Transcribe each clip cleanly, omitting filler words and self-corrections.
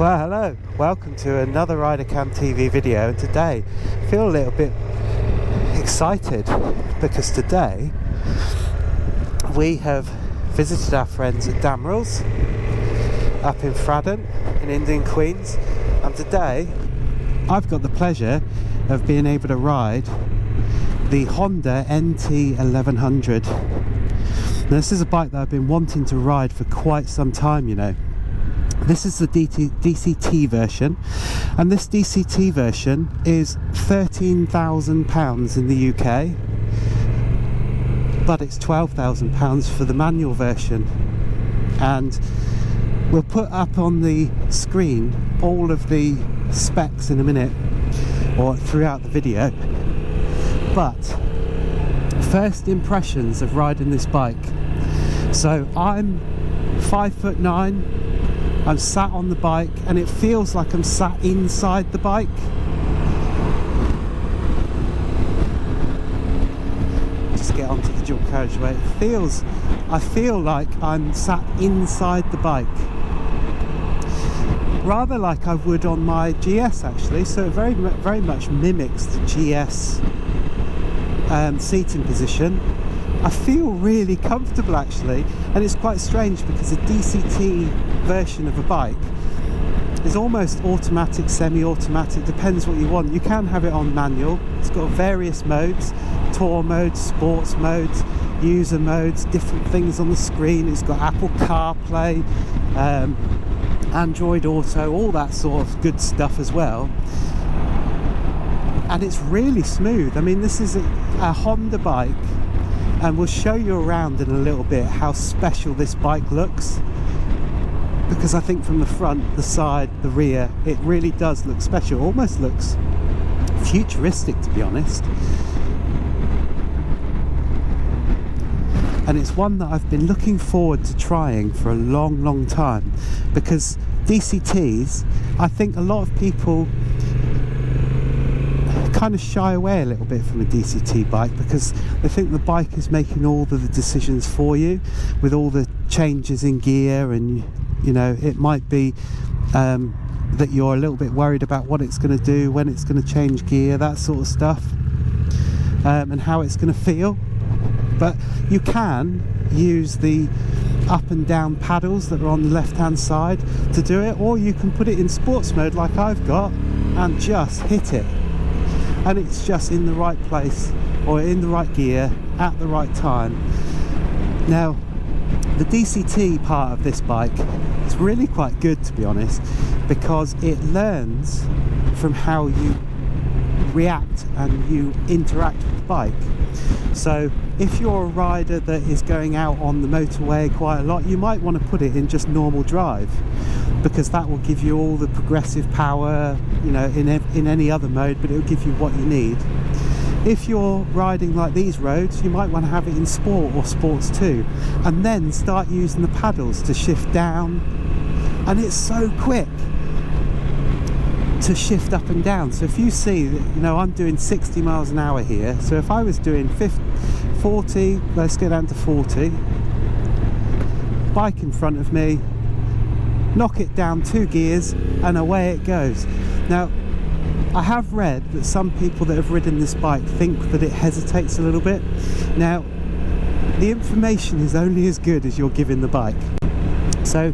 Well, hello, welcome to another RiderCamTV video, and today I feel a little bit excited because today we have visited our friends at Damrel's up in Fradden in Indian Queens, and today I've got the pleasure of being able to ride the Honda NT1100. Now, this is a bike that I've been wanting to ride for quite some time, you know. This is the DCT version, and this DCT version is £13,000 in the UK, but it's £12,000 for the manual version. And we'll put up on the screen all of the specs in a minute, or throughout the video. But first impressions of riding this bike. So I'm 5'9". I'm sat on the bike and it feels like I'm sat inside the bike. Just get onto the dual carriageway. I feel like I'm sat inside the bike, rather like I would on my GS actually. So it very much mimics the GS seating position. I feel really comfortable actually, and it's quite strange because a DCT version of a bike is almost automatic, semi-automatic, depends what you want. You can have it on manual. It's got various modes, tour modes, sports modes, user modes, different things on the screen. It's got Apple Carplay, Android Auto, all that sort of good stuff as well. And it's really smooth. I mean, this is a Honda bike, and we'll show you around in a little bit how special this bike looks, because I think from the front, the side, the rear, it really does look special. Almost looks futuristic, to be honest. And it's one that I've been looking forward to trying for a long time, because DCTs, I think a lot of people kind of shy away a little bit from a DCT bike because they think the bike is making all of the decisions for you with all the changes in gear, and you know, it might be that you're a little bit worried about what it's going to do, when it's going to change gear, that sort of stuff, and how it's going to feel. But you can use the up and down paddles that are on the left hand side to do it, or you can put it in sports mode like I've got and just hit it, and it's just in the right place or in the right gear at the right time. Now, the DCT part of this bike is really quite good, to be honest, because it learns from how you react and you interact with the bike. So if you're a rider that is going out on the motorway quite a lot, you might want to put it in just normal drive, because that will give you all the progressive power, you know, in any other mode, but it will give you what you need. If you're riding like these roads, you might want to have it in sport or sports 2, and then start using the paddles to shift down, and it's so quick to shift up and down. So if you see that, you know, I'm doing 60 miles an hour here, so if I was doing 40, let's get down to 40, bike in front of me, knock it down 2 gears and away it goes. Now, I have read that some people that have ridden this bike think that it hesitates a little bit. Now, the information is only as good as you're giving the bike. So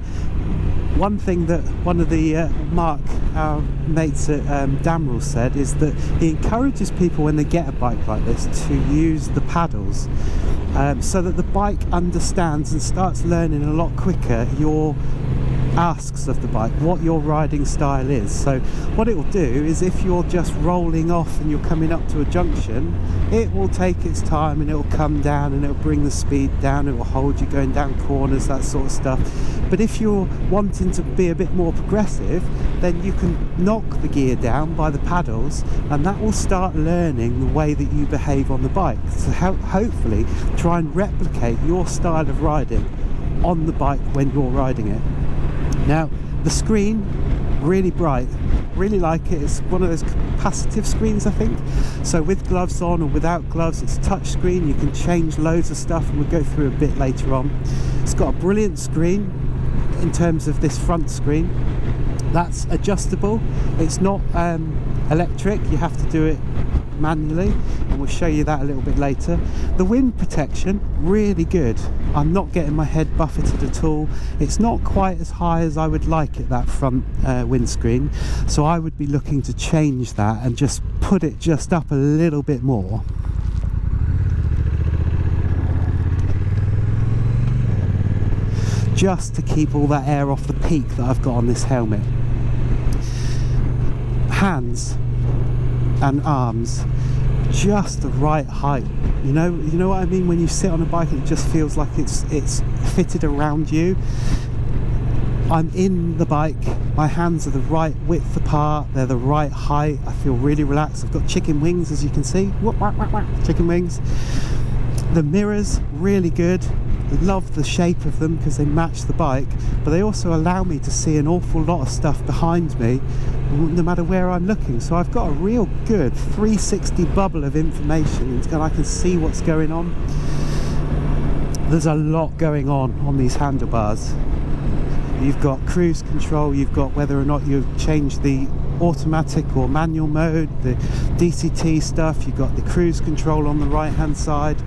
one thing that one of the Mark, our mates at Damrel, said is that he encourages people when they get a bike like this to use the paddles, so that the bike understands and starts learning a lot quicker your asks of the bike, what your riding style is. So what it will do is, if you're just rolling off and you're coming up to a junction, it will take its time and it will come down and it will bring the speed down, it will hold you going down corners, that sort of stuff. But if you're wanting to be a bit more progressive, then you can knock the gear down by the paddles, and that will start learning the way that you behave on the bike, so hopefully try and replicate your style of riding on the bike when you're riding it. Now, the screen, really bright, really like it. It's one of those capacitive screens, I think. So with gloves on or without gloves, it's touch screen. You can change loads of stuff, and we'll go through a bit later on. It's got a brilliant screen in terms of this front screen. That's adjustable. It's not electric, you have to do it manually, and we'll show you that a little bit later. The wind protection, really good. I'm not getting my head buffeted at all. It's not quite as high as I would like it, that front windscreen, so I would be looking to change that and just put it just up a little bit more. Just to keep all that air off the peak that I've got on this helmet. Hands and arms, just the right height. You know what I mean, when you sit on a bike, it just feels like it's fitted around you. I'm in the bike, my hands are the right width apart, they're the right height, I feel really relaxed. I've got chicken wings, as you can see. Chicken wings. The mirrors, really good. Love the shape of them because they match the bike, but they also allow me to see an awful lot of stuff behind me no matter where I'm looking. So I've got a real good 360 bubble of information and I can see what's going on. There's a lot going on these handlebars. You've got cruise control, you've got whether or not you've changed the automatic or manual mode, the DCT stuff, you've got the cruise control on the right hand side,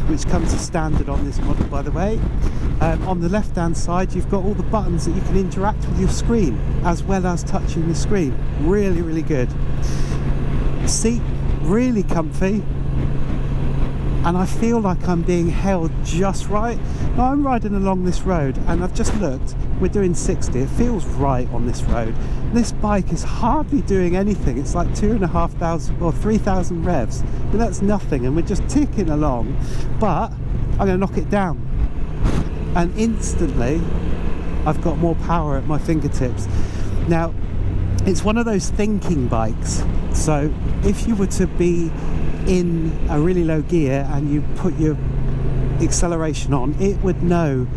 which comes as standard on this model, by the way. On the left hand side you've got all the buttons that you can interact with your screen as well as touching the screen. Really, really good. Seat, really comfy, and I feel like I'm being held just right. Now I'm riding along this road and I've just looked, we're doing 60, it feels right on this road. This bike is hardly doing anything, it's like 2,500 or 3,000 revs, but that's nothing, and we're just ticking along. But I'm going to knock it down and instantly I've got more power at my fingertips. Now it's one of those thinking bikes, so if you were to be in a really low gear and you put your acceleration on, it would know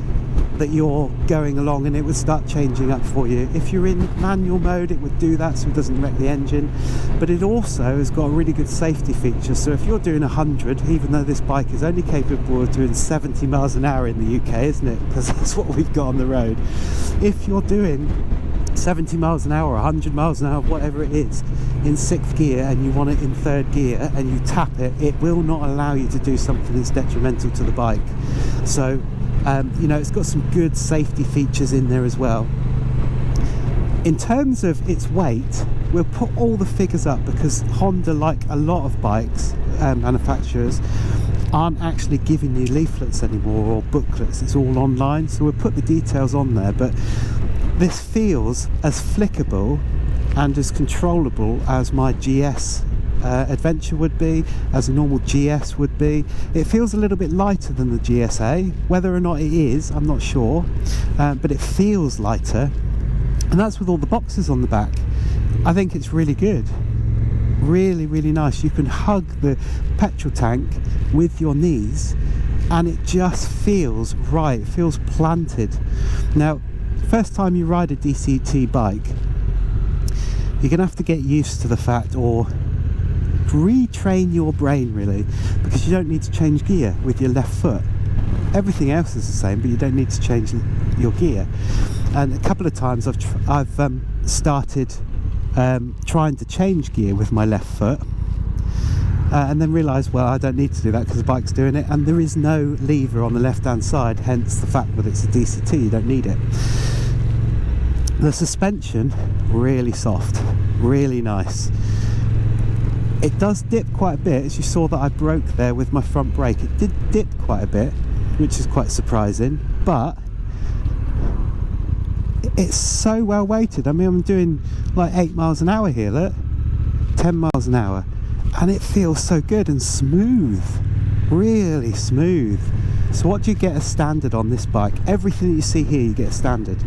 that you're going along and it would start changing up for you. If you're in manual mode, it would do that so it doesn't wreck the engine. But it also has got a really good safety feature, so if you're doing 100, even though this bike is only capable of doing 70 miles an hour in the UK, isn't it, because that's what we've got on the road, if you're doing 70 miles an hour, 100 miles an hour, whatever it is, in 6th gear and you want it in 3rd gear and you tap it, it will not allow you to do something that's detrimental to the bike. So you know, it's got some good safety features in there as well. In terms of its weight, we'll put all the figures up because Honda, like a lot of bikes manufacturers, aren't actually giving you leaflets anymore or booklets. It's all online, so we'll put the details on there. But this feels as flickable and as controllable as my GS Adventure would be, as a normal GS would be. It feels a little bit lighter than the GSA. Whether or not it is, I'm not sure, but it feels lighter, and that's with all the boxes on the back. I think it's really good, really, really nice. You can hug the petrol tank with your knees and it just feels right, it feels planted. Now, first time you ride a DCT bike, you're gonna have to get used to the fact, or retrain your brain really, because you don't need to change gear with your left foot. Everything else is the same, but you don't need to change your gear. And a couple of times I've started trying to change gear with my left foot and then realised, well, I don't need to do that because the bike's doing it, and there is no lever on the left hand side, hence the fact that it's a DCT, you don't need it. The suspension, really soft, really nice. It does dip quite a bit, as you saw that I broke there with my front brake. It did dip quite a bit, which is quite surprising, but it's so well weighted. I mean, I'm doing like 8 miles an hour here, look, 10 miles an hour, and it feels so good and smooth, really smooth. So what do you get as standard on this bike? Everything that you see here you get as standard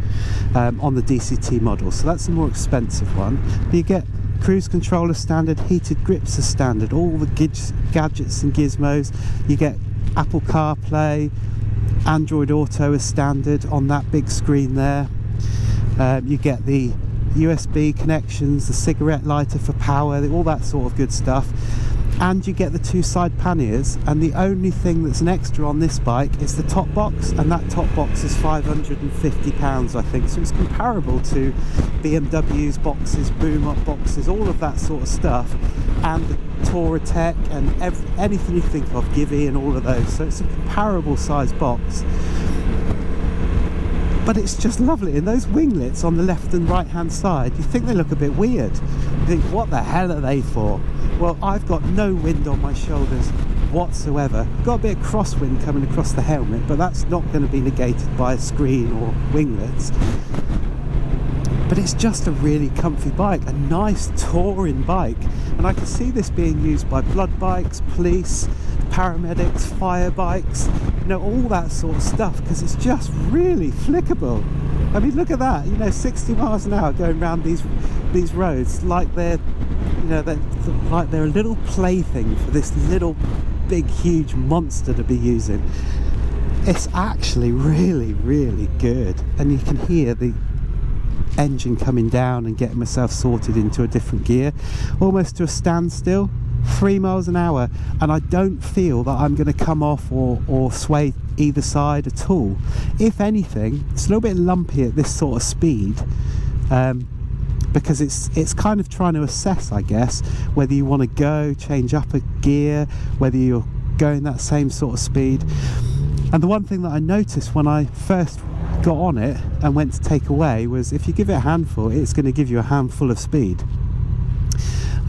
on the DCT model, so that's the more expensive one. But you get cruise control as standard, heated grips as standard, all the gadgets and gizmos. You get Apple CarPlay, Android Auto as standard on that big screen there. You get the USB connections, the cigarette lighter for power, all that sort of good stuff. and you get the 2 side panniers, and the only thing that's an extra on this bike is the top box, and that top box is £550 I think, so it's comparable to BMW's boxes, boom up boxes, all of that sort of stuff, and the Touratech and anything you think of, Givey and all of those, so it's a comparable size box. But it's just lovely, and those winglets on the left and right hand side, you think they look a bit weird. You think, what the hell are they for? Well, I've got no wind on my shoulders whatsoever. Got a bit of crosswind coming across the helmet, but that's not going to be negated by a screen or winglets. But it's just a really comfy bike, a nice touring bike, and I can see this being used by blood bikes, police, paramedics, fire bikes, you know, all that sort of stuff, because it's just really flickable. I mean, look at that, you know, 60 miles an hour going around these roads like they're, you know, like they're a little plaything for this little big huge monster to be using. It's actually really, really good, and you can hear the engine coming down and getting myself sorted into a different gear, almost to a standstill, 3 miles an hour, and I don't feel that I'm going to come off or sway either side at all. If anything, it's a little bit lumpy at this sort of speed, because it's kind of trying to assess, I guess, whether you want to go change up a gear, whether you're going that same sort of speed. And the one thing that I noticed when I first got on it and went to take away was, if you give it a handful, it's going to give you a handful of speed,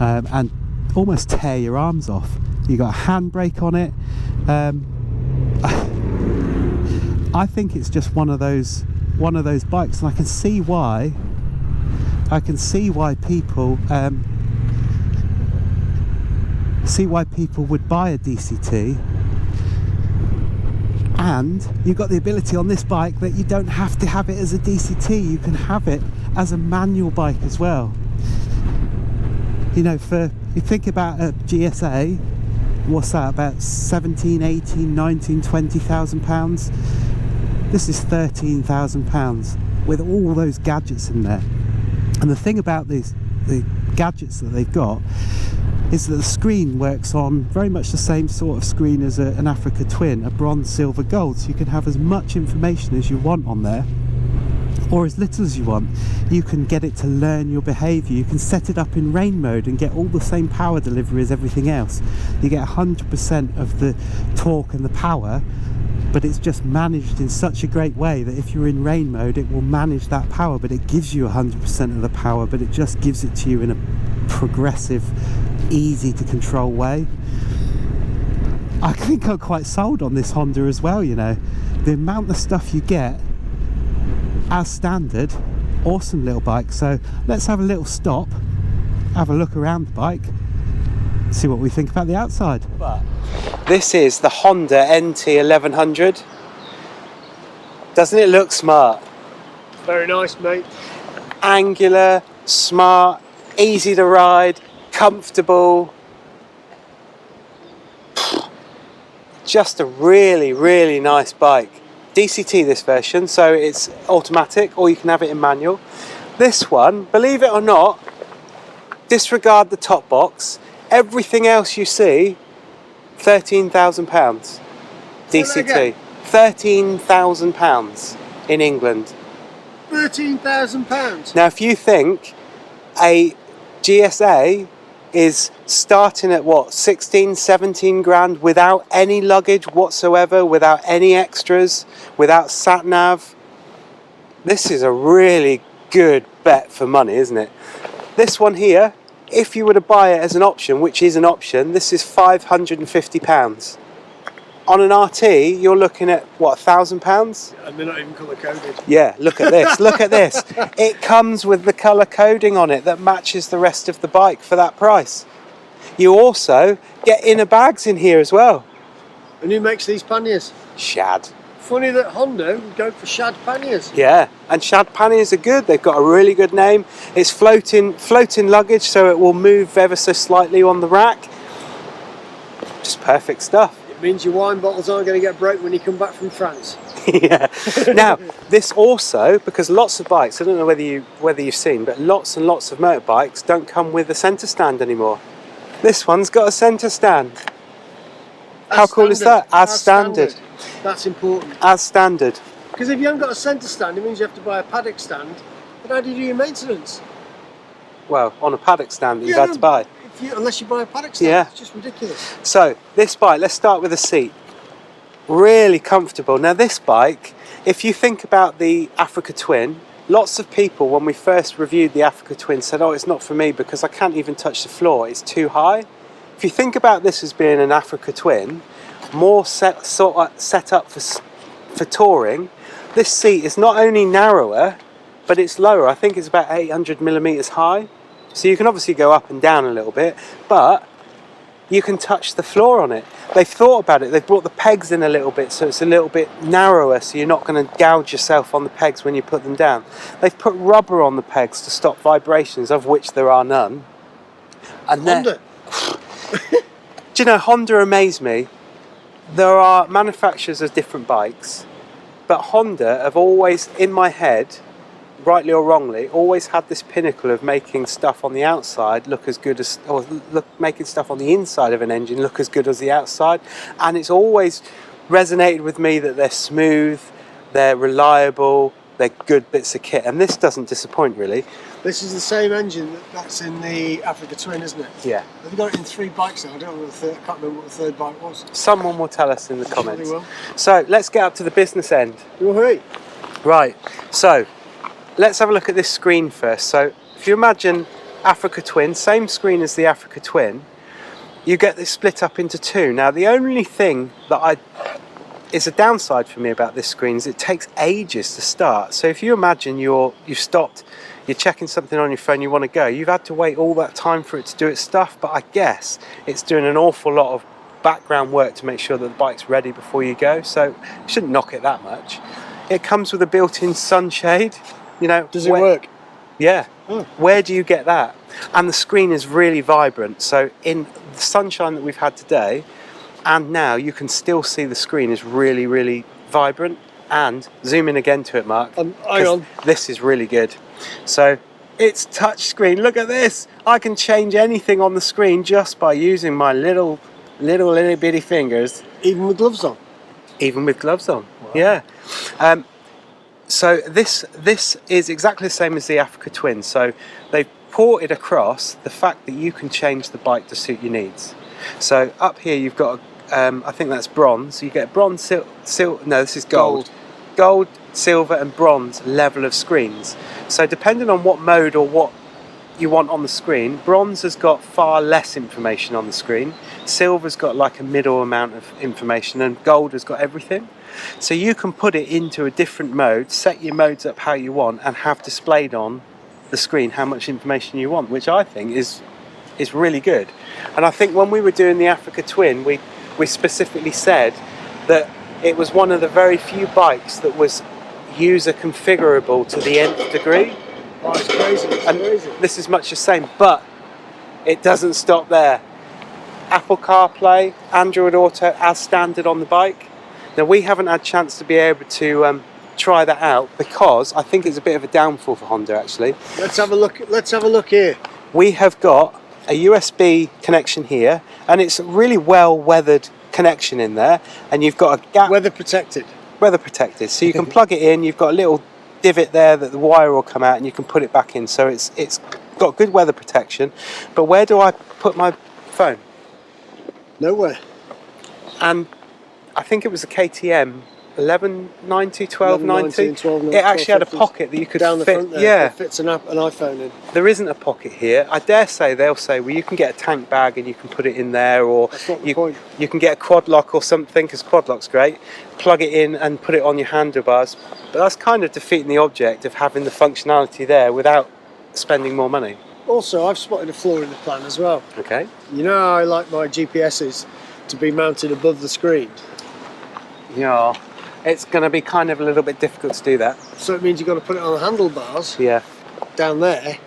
and almost tear your arms off. You got a handbrake on it. I think it's just one of those bikes, and I can see why people would buy a DCT. And you've got the ability on this bike that you don't have to have it as a DCT, you can have it as a manual bike as well. You know, you think about a GSA, what's that, about 17, 18, 19, 20,000 pounds? This is £13,000 with all those gadgets in there. And the thing about the gadgets that they've got is that the screen works on very much the same sort of screen as an Africa Twin, a bronze, silver, gold, so you can have as much information as you want on there, or as little as you want. You can get it to learn your behaviour, you can set it up in rain mode and get all the same power delivery as everything else. You get 100% of the torque and the power, but it's just managed in such a great way that if you're in rain mode, it will manage that power, but it gives you 100% of the power, but it just gives it to you in a progressive, easy to control way. I think I'm quite sold on this Honda as well, you know. The amount of stuff you get as standard, awesome little bike. So let's have a little stop, have a look around the bike, see what we think about the outside. This is the Honda NT1100. Doesn't it look smart? Very nice, mate. Angular, smart, easy to ride, comfortable. Just a really, really nice bike. DCT this version, so it's automatic, or you can have it in manual. This one, believe it or not, disregard the top box, everything else you see, £13,000 DCT. £13,000 in England. £13,000. Now if you think a GSA is starting at what, 16, 17 grand without any luggage whatsoever, without any extras, without sat nav, this is a really good bet for money, isn't it? This one here, if you were to buy it as an option, which is an option, this is £550. On an RT, you're looking at what, £1,000? And they're not even colour coded. Yeah, look at this, look at this. It comes with the colour coding on it that matches the rest of the bike for that price. You also get inner bags in here as well. And who makes these panniers? Shad. Funny that Honda would go for Shad panniers. Yeah, and Shad panniers are good. They've got a really good name. It's floating luggage, so it will move ever so slightly on the rack. Just perfect stuff. It means your wine bottles aren't going to get broke when you come back from France. Yeah. Now, this also, because lots of bikes, I don't know whether you've seen, but lots and lots of motorbikes don't come with a centre stand anymore. This one's got a centre stand. How cool is that? As standard. That's important. As standard. Because if you haven't got a centre stand, it means you have to buy a paddock stand. But how do you do your maintenance? Well, on a paddock stand that you've had to buy. Unless you buy a paddock stand, yeah. It's just ridiculous. So, this bike, let's start with the seat. Really comfortable. Now this bike, if you think about the Africa Twin, lots of people when we first reviewed the Africa Twin said, oh, it's not for me because I can't even touch the floor, it's too high. If you think about this as being an Africa Twin, more set up for touring, this seat is not only narrower, but it's lower. I think it's about 800 millimeters high. So you can obviously go up and down a little bit, but you can touch the floor on it. They've thought about it. They've brought the pegs in a little bit, so it's a little bit narrower, so you're not going to gouge yourself on the pegs when you put them down. They've put rubber on the pegs to stop vibrations, of which there are none. And Honda. Do you know, Honda amaze me. There are manufacturers of different bikes, but Honda have always, in my head, rightly or wrongly, always had this pinnacle of making stuff on the outside look as good as, or making stuff on the inside of an engine look as good as the outside. And it's always resonated with me that they're smooth, they're reliable, they're good bits of kit, and this doesn't disappoint really. This is the same engine that's in the Africa Twin, isn't it? Yeah. They've got it in 3 bikes now. I don't know I can't remember what the 3rd bike was. Someone will tell us in the comments. Will. So let's get up to the business end. Woohoo! Right, so let's have a look at this screen first. So if you imagine Africa Twin, same screen as the Africa Twin, you get this split up into 2. Now the only thing that is a downside for me about this screen is it takes ages to start. So if you imagine you've stopped, you're checking something on your phone, you want to go, you've had to wait all that time for it to do its stuff, but I guess it's doing an awful lot of background work to make sure that the bike's ready before you go, so you shouldn't knock it that much. It comes with a built-in sunshade. You know, does it work? Yeah. Where do you get that? And the screen is really vibrant. So in the sunshine that we've had today, and now you can still see the screen is really, really vibrant. And zoom in again to it, Mark. Hang on. This is really good. So it's touch screen. Look at this. I can change anything on the screen just by using my little bitty fingers. Even with gloves on. Even with gloves on. Wow. Yeah. So this is exactly the same as the Africa Twin. So they've ported across the fact that you can change the bike to suit your needs. So up here you've got, I think that's bronze. You get bronze, no, this is gold. Gold, silver and bronze level of screens. So depending on what mode or what you want on the screen, bronze has got far less information on the screen. Silver's got like a middle amount of information, and gold has got everything. So you can put it into a different mode, set your modes up how you want, and have displayed on the screen how much information you want, which I think is really good. And I think when we were doing the Africa Twin, we specifically said that it was one of the very few bikes that was user configurable to the nth degree. Oh, it's crazy. It's crazy. This is much the same, but it doesn't stop there. Apple CarPlay, Android Auto as standard on the bike. Now we haven't had a chance to be able to try that out because I think it's a bit of a downfall for Honda actually. Let's have a look. Let's have a look here. We have got a USB connection here, and it's a really well weathered connection in there, and you've got a gap. Weather protected. Weather protected. So you can plug it in. You've got a little divot there that the wire will come out, and you can put it back in. So it's got good weather protection. But where do I put my phone? Nowhere. And I think it was a KTM 1190, 1290. It actually had a pocket that you could down the fit. front there. Yeah, it fits an iPhone in. there isn't a pocket here. I dare say they'll say, well, you can get a tank bag and you can put it in there, or That's not the point. you can get a quad lock or something, because quad lock's great. Plug it in and put it on your handlebars. But that's kind of defeating the object of having the functionality there without spending more money. Also, I've spotted a flaw in the plan as well. Okay. You know how I like my GPSs to be mounted above the screen? Yeah. It's going to be kind of a little bit difficult to do that. So it means you've got to put it on the handlebars. Yeah. Down there,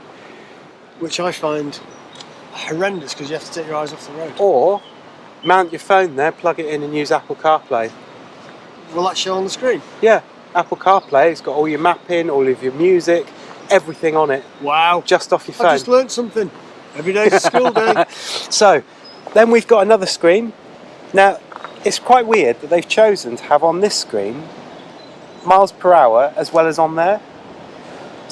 which I find horrendous because you have to take your eyes off the road. Or mount your phone there, plug it in and use Apple CarPlay. Will that show on the screen? Yeah, Apple CarPlay, it's got all your mapping, all of your music, everything on it. Wow. Just off your phone. I just learnt something. Every day's a school day. So, then we've got another screen. Now, it's quite weird that they've chosen to have on this screen miles per hour as well as on there.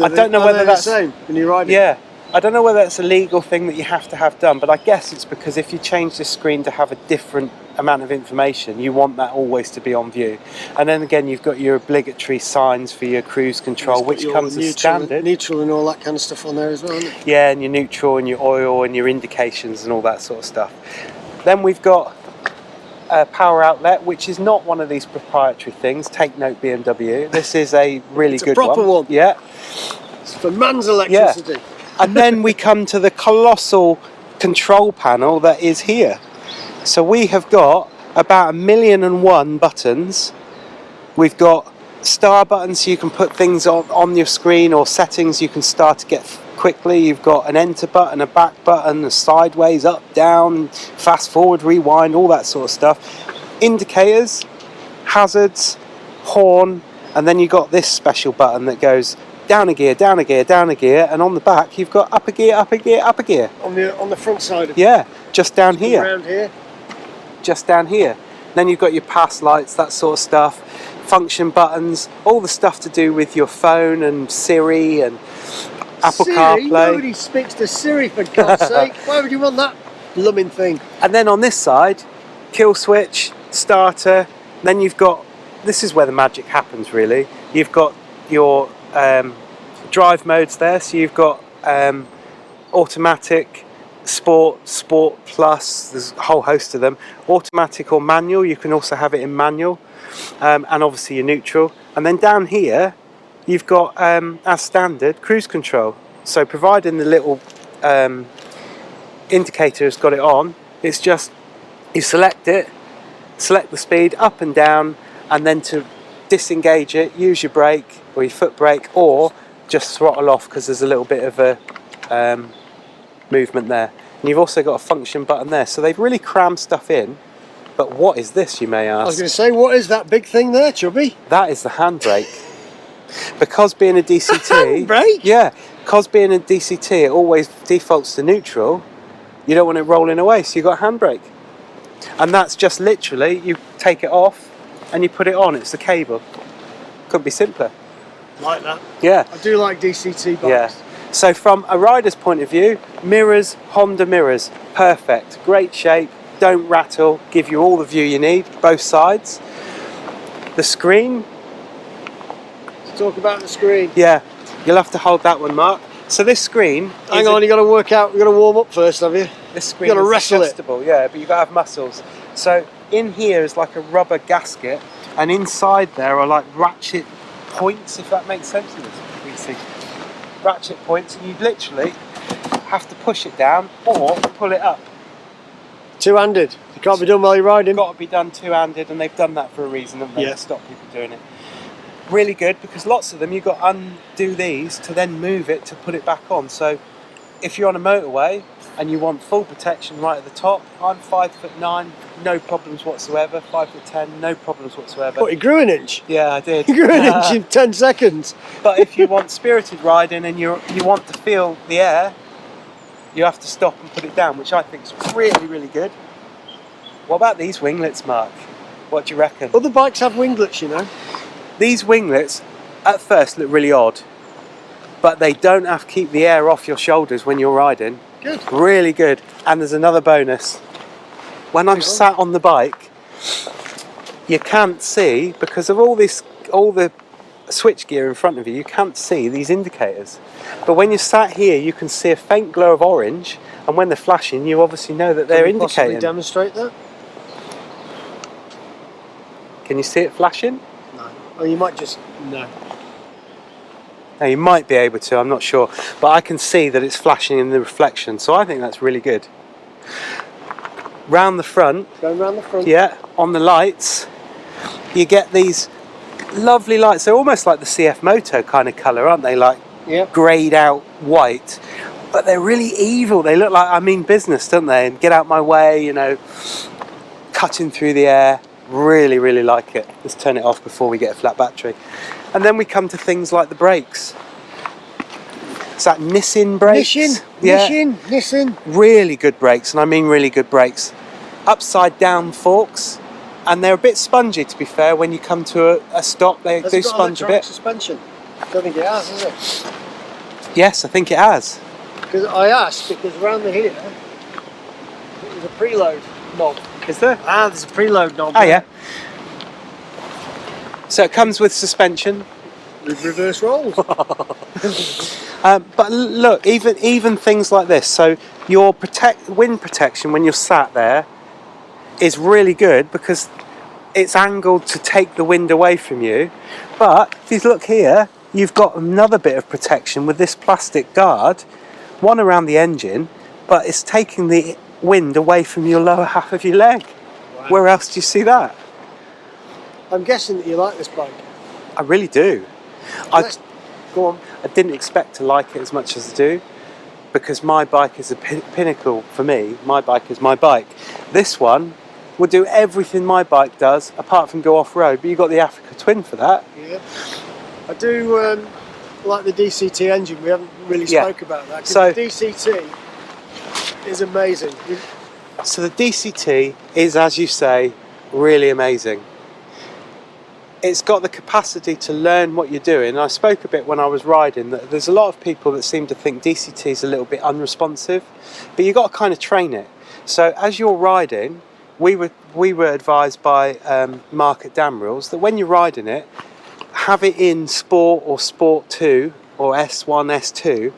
I don't know whether that's the same when you ride it. Yeah, I don't know whether that's a legal thing that you have to have done, but I guess it's because if you change this screen to have a different amount of information, you want that always to be on view. And then again, you've got your obligatory signs for your cruise control, which comes as standard. Neutral and all that kind of stuff on there as well, isn't it? Yeah, and your neutral and your oil and your indications and all that sort of stuff. Then we've got a power outlet, which is not one of these proprietary things. Take note, BMW. This is a really good one. It's a proper one. Yeah. It's for man's electricity. Yeah. And then we come to the colossal control panel that is here. So we have got about 1,000,001 buttons. We've got star buttons so you can put things on your screen, or settings you can start to get quickly. You've got an enter button, a back button, a sideways, up, down, fast forward, rewind, all that sort of stuff. Indicators, hazards, horn, and then you've got this special button that goes down a gear, down a gear, down a gear, and on the back you've got up a gear, up a gear, up a gear. On the front side of it. Yeah, just down here. Around here. Just down here. Then you've got your pass lights, that sort of stuff, function buttons, all the stuff to do with your phone and Siri and Apple Siri? CarPlay. Nobody speaks to Siri, for God's sake. Why would you want that blooming thing? And then on this side, kill switch, starter. Then you've got, this is where the magic happens really. You've got your drive modes there. So you've got automatic, sport plus, there's a whole host of them. Automatic or manual, you can also have it in manual. And obviously your neutral. And then down here, you've got, as standard, cruise control. So providing the little indicator has got it on, it's just, you select it, select the speed up and down, and then to disengage it, use your brake or your foot brake, or just throttle off because there's a little bit of a movement there. And you've also got a function button there. So they've really crammed stuff in. But what is this, you may ask? I was going to say, what is that big thing there, Chubby? That is the handbrake. Because being a DCT, Handbrake? yeah, because being a DCT, it always defaults to neutral. You don't want it rolling away, so you've got a handbrake. And that's just literally, you take it off and you put it on. It's the cable. Couldn't be simpler. Like that. Yeah. I do like DCT bikes. Yeah. So from a rider's point of view, mirrors, Honda mirrors, perfect, great shape, don't rattle, give you all the view you need, both sides. The screen. Let's talk about the screen. Yeah, you'll have to hold that one, Mark. So this screen. Hang on, you got to work out. You got to warm up first, have you? This screen you got to is wrestle adjustable, yeah, but you've got to have muscles. So in here is like a rubber gasket, and inside there are like ratchet points, if that makes sense. We see ratchet points, and you literally have to push it down or pull it up. Two-handed. It can't be done while you're riding. Got to be done two-handed, and they've done that for a reason, haven't they? Yeah. To stop people doing it. Really good, because lots of them you've got to undo these to then move it to put it back on. So if you're on a motorway and you want full protection right at the top, I'm 5'9", no problems whatsoever. 5'10", no problems whatsoever. What, you grew an inch? Yeah, I did. You grew an inch in 10 seconds. But if you want spirited riding and you want to feel the air, you have to stop and put it down, which I think is really, really good. What about these winglets, Mark? What do you reckon? Other bikes have winglets, you know. These winglets at first look really odd, but they don't have to keep the air off your shoulders when you're riding. Good. Really good. And there's another bonus. When I'm sat on the bike, you can't see, because of all the switch gear in front of you, you can't see these indicators. But when you're sat here, you can see a faint glow of orange, and when they're flashing, you obviously know that they're Can you possibly indicating. demonstrate that? Can you see it flashing? No. Oh, you might just... No. Now you might be able to, I'm not sure, but I can see that it's flashing in the reflection, so I think that's really good. Round the front, Going round the front. yeah, on the lights, you get these lovely lights. They're almost like the CF Moto kind of colour, aren't they? Like Yep. greyed out white, but they're really evil. They look like I mean business, don't they? And get out my way, you know, cutting through the air. Really, really like it. Let's turn it off before we get a flat battery. And then we come to things like the brakes. Is that Nissin brakes? Nissin. Really good brakes, and I mean really good brakes. Upside down forks, and they're a bit spongy, to be fair. When you come to a stop, they do sponge a bit. Suspension? I don't think it has it? Yes, I think it has. Because I asked, because around the here, there's a preload knob. Is there? Ah, there's a preload knob. Oh yeah. So it comes with suspension. With reverse rolls. But look, even things like this. So your wind protection when you're sat there is really good because it's angled to take the wind away from you. But if you look here, you've got another bit of protection with this plastic guard, one around the engine, but it's taking the wind away from your lower half of your leg. Wow. Where else do you see that? I'm guessing that you like this bike. I really do. Go on. I didn't expect to like it as much as I do, because my bike is a pinnacle for me. My bike is my bike. This one will do everything my bike does apart from go off-road, but you've got the Africa Twin for that. Yeah. I do like the DCT engine. We haven't really spoke about that. So the DCT is amazing. So the DCT is, as you say, really amazing. It's got the capacity to learn what you're doing. And I spoke a bit when I was riding that there's a lot of people that seem to think DCT is a little bit unresponsive, but you've got to kind of train it. So as you're riding, we were advised by Mark at Damrills that when you're riding it, have it in Sport or Sport 2 or S1, S2,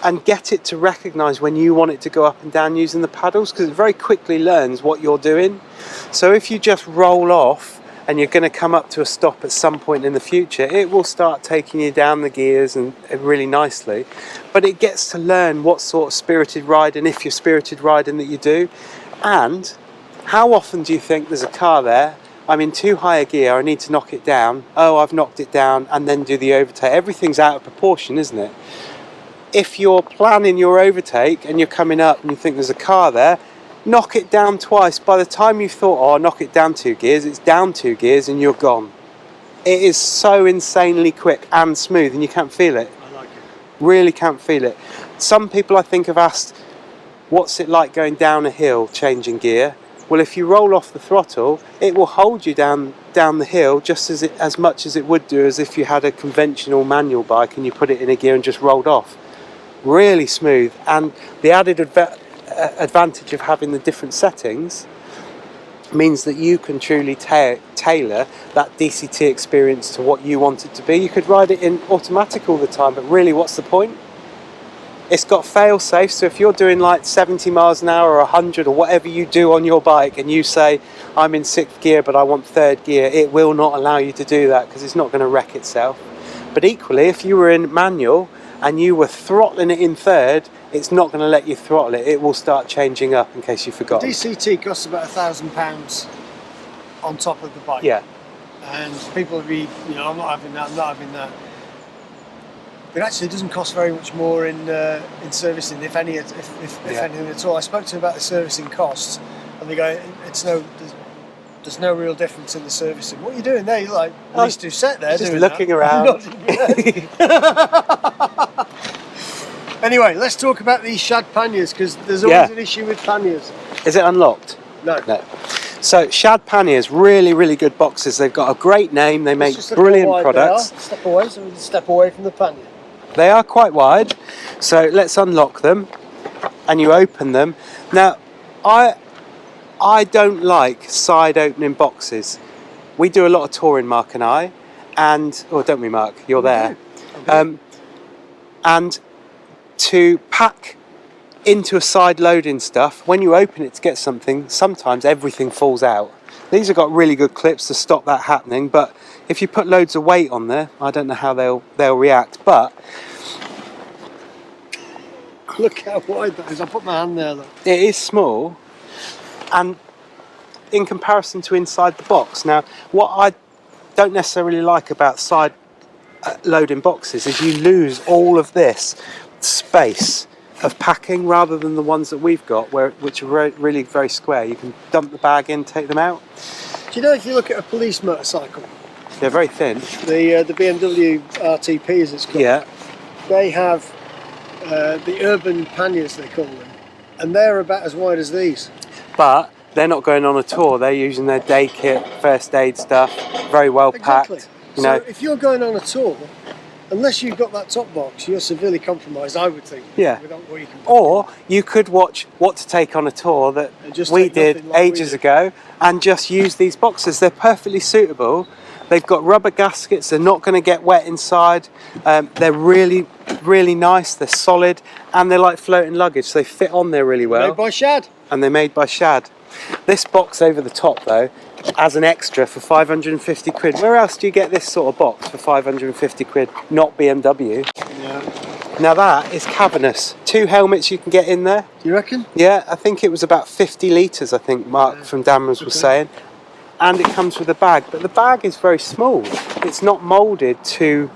and get it to recognise when you want it to go up and down using the paddles, because it very quickly learns what you're doing. So if you just roll off and you're going to come up to a stop at some point in the future, it will start taking you down the gears and really nicely. But it gets to learn what sort of spirited riding, if you're spirited riding, that you do. And how often do you think there's a car there, I'm in too high a gear, I need to knock it down, oh, I've knocked it down, and then do the overtake. Everything's out of proportion, isn't it? If you're planning your overtake and you're coming up and you think there's a car there, knock it down twice. By the time you've thought, oh, I'll knock it down 2 gears, it's down 2 gears and you're gone. It is so insanely quick and smooth, and you can't feel it. I like it. Really can't feel it. Some people I think have asked, what's it like going down a hill changing gear? Well, if you roll off the throttle, it will hold you down the hill just as much as it would do as if you had a conventional manual bike and you put it in a gear and just rolled off. Really smooth, and the added advantage of having the different settings means that you can truly tailor that DCT experience to what you want it to be. You could ride it in automatic all the time, but really, what's the point? It's got fail-safe, so if you're doing like 70 miles an hour or 100 or whatever you do on your bike and you say, I'm in 6th gear but I want 3rd gear, it will not allow you to do that because it's not going to wreck itself. But equally, if you were in manual and you were throttling it in 3rd, it's not going to let you throttle it. It will start changing up, in case you forgot. The DCT costs about £1,000 on top of the bike. Yeah. And people will be, I'm not having that. It actually doesn't cost very much more in servicing, if anything at all. I spoke to them about the servicing costs, and they go, there's no real difference in the servicing. What are you doing there? You're like, at least do set there. Just looking around. Anyway, let's talk about these shad panniers, because there's always an issue with panniers. Is it unlocked? No. So shad panniers, really, really good boxes. They've got a great name. They make brilliant products. Step away, so we can step away from the pannier. They are quite wide, so let's unlock them, and you open them. Now, I don't like side opening boxes. We do a lot of touring, Mark and I, or don't we, Mark? You're there. And to pack into a side loading stuff, when you open it to get something, sometimes everything falls out. These have got really good clips to stop that happening, but if you put loads of weight on there, I don't know how they'll react. But look how wide that is. I put my hand there. Look. It is small, and in comparison to inside the box. Now, what I don't necessarily like about side loading boxes is you lose all of this space of packing, rather than the ones that we've got, which are really very square. You can dump the bag in, take them out. Do you know, if you look at a police motorcycle, they're very thin. The BMW RTP, as it's called. Yeah. They have the urban panniers they call them, and they're about as wide as these. But they're not going on a tour. They're using their day kit, first aid stuff, very well packed. Exactly. You So know, if you're going on a tour, unless you've got that top box, you're severely compromised, I would think. Yeah. Without what you can pack or you could watch What to Take on a Tour that And just we take did nothing like we ages did. ago, and just use these boxes. They're perfectly suitable. They've got rubber gaskets. They're not going to get wet inside. They're really, really nice. They're solid, and they're like floating luggage. So they fit on there really well. Made by Shad. And they're made by Shad. This box over the top though, as an extra for 550 quid. Where else do you get this sort of box for 550 quid? Not BMW. Yeah. Now that is cavernous. 2 helmets you can get in there. Do you reckon? Yeah, I think it was about 50 litres, I think Mark from Damrons was saying. And it comes with a bag, but the bag is very small. It's not moulded to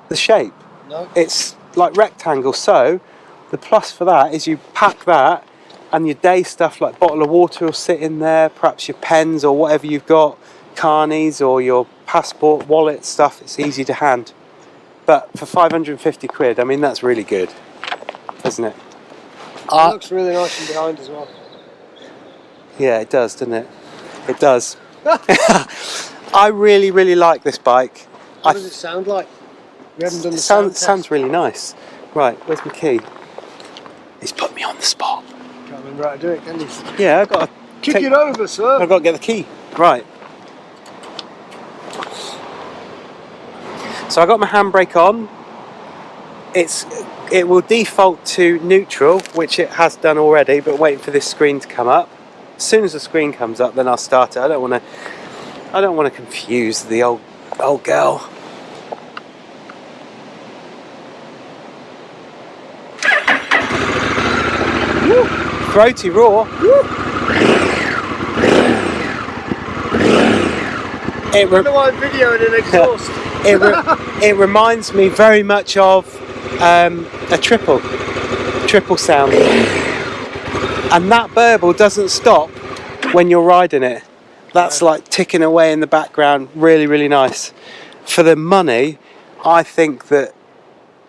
the shape. No. It's like rectangle, so the plus for that is you pack that and your day stuff like bottle of water will sit in there, perhaps your pens or whatever you've got, carnies or your passport, wallet stuff, it's easy to hand. But for 550 quid, I mean, that's really good, isn't it? It looks really nice from behind as well. Yeah, it does, doesn't it? It does. I really, really like this bike. What does it sound like? We haven't done the It sound sounds really nice. Right, where's my key? He's put me on the spot. Can't remember how to do it, can you? Yeah, I've got to Kick it over, sir. I've got to get the key. Right. So I got my handbrake on. It will default to neutral, which it has done already, but waiting for this screen to come up. As soon as the screen comes up, then I'll start it. I don't want to confuse the old girl. Woo. Throaty roar. Woo. I wonder why I'm videoing an exhaust. It reminds me very much of a triple sound, and that burble doesn't stop when you're riding it. That's like ticking away in the background. Really, really nice. For the money, I think that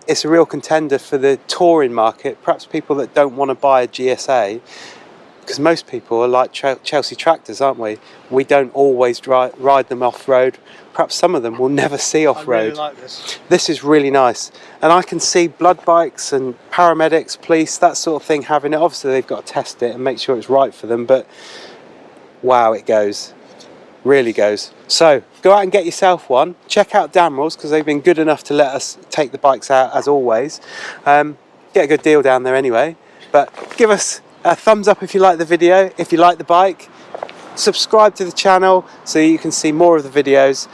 it's a real contender for the touring market. Perhaps people that don't want to buy a GSA, because most people are like Chelsea tractors, aren't we? We don't always ride them off-road. Perhaps some of them will never see off-road. I really like this. This is really nice. And I can see blood bikes and paramedics, police, that sort of thing having it. Obviously they've got to test it and make sure it's right for them, but wow, it goes. Really goes. So go out and get yourself one. Check out Damrels, because they've been good enough to let us take the bikes out as always. Get a good deal down there anyway. But give us a thumbs up if you like the video, if you like the bike. Subscribe to the channel so you can see more of the videos,